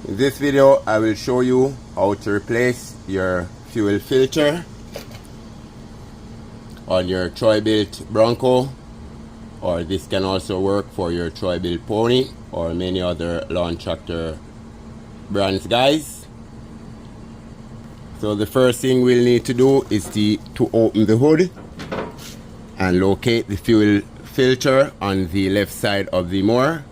In this video, I will show you how to replace your fuel filter on your Troy-Bilt Bronco, or this can also work for your Troy-Bilt Pony or many other lawn tractor brands, guys. So the first thing we'll need to do is to open the hood and locate the fuel filter on the left side of the mower.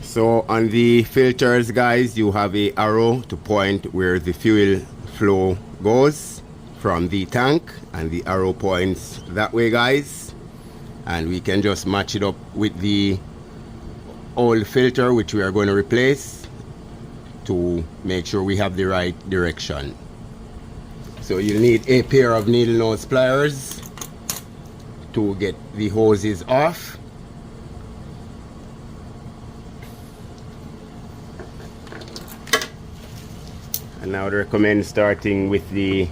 So on the filters, guys, you have a arrow to point where the fuel flow goes from the tank, and the arrow points that way, guys. And we can just match it up with the old filter which we are going to replace to make sure we have the right direction. So you'll need a pair of needle nose pliers to get the hoses off. And I would recommend starting with the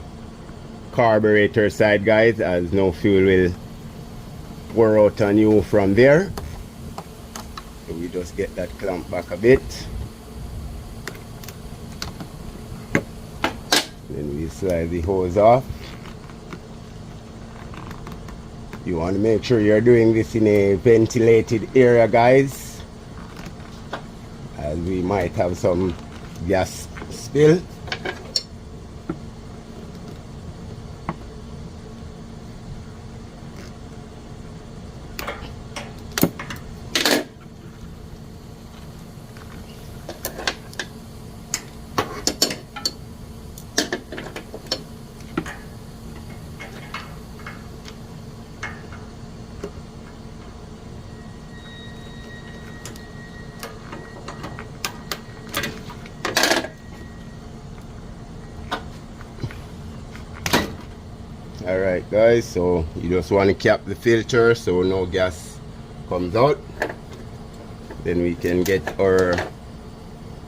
carburetor side, guys, as no fuel will pour out on you from there. So we just get that clamp back a bit. Then we slide the hose off. You want to make sure you're doing this in a ventilated area, guys, as we might have some gas spill. Alright, guys, so you just want to cap the filter so no gas comes out. Then we can get our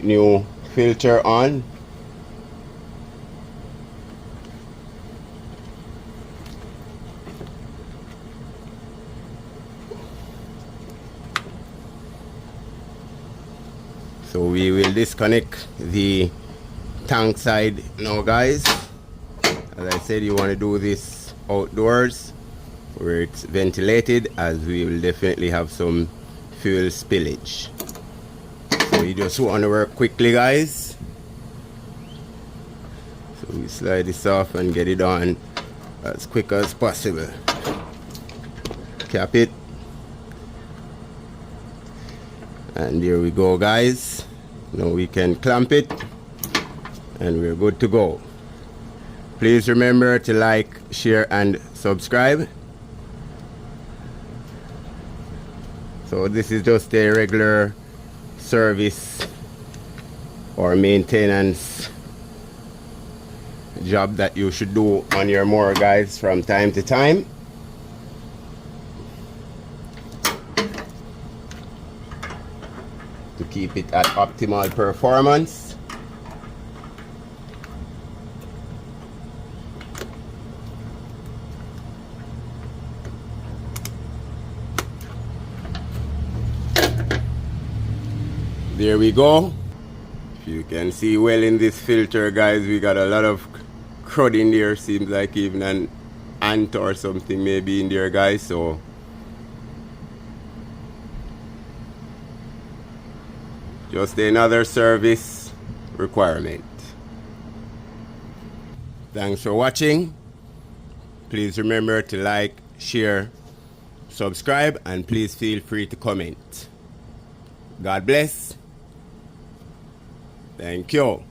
new filter on. So we will disconnect the tank side now, guys. As I said, you want to do this outdoors where it's ventilated, as we will definitely have some fuel spillage. So you just want to work quickly, guys. So we slide this off and get it on as quick as possible. Cap it. And there we go, guys. Now we can clamp it and we're good to go. Please remember to like, share, and subscribe. So this is just a regular service or maintenance job that you should do on your mower, guys, from time to time. To keep it at optimal performance. There we go. If you can see well in this filter, guys, we got a lot of crud in there. Seems like even an ant or something maybe in there, guys. So just another service requirement. Thanks for watching. Please remember to like, share, subscribe, and please feel free to comment. God bless. Thank you.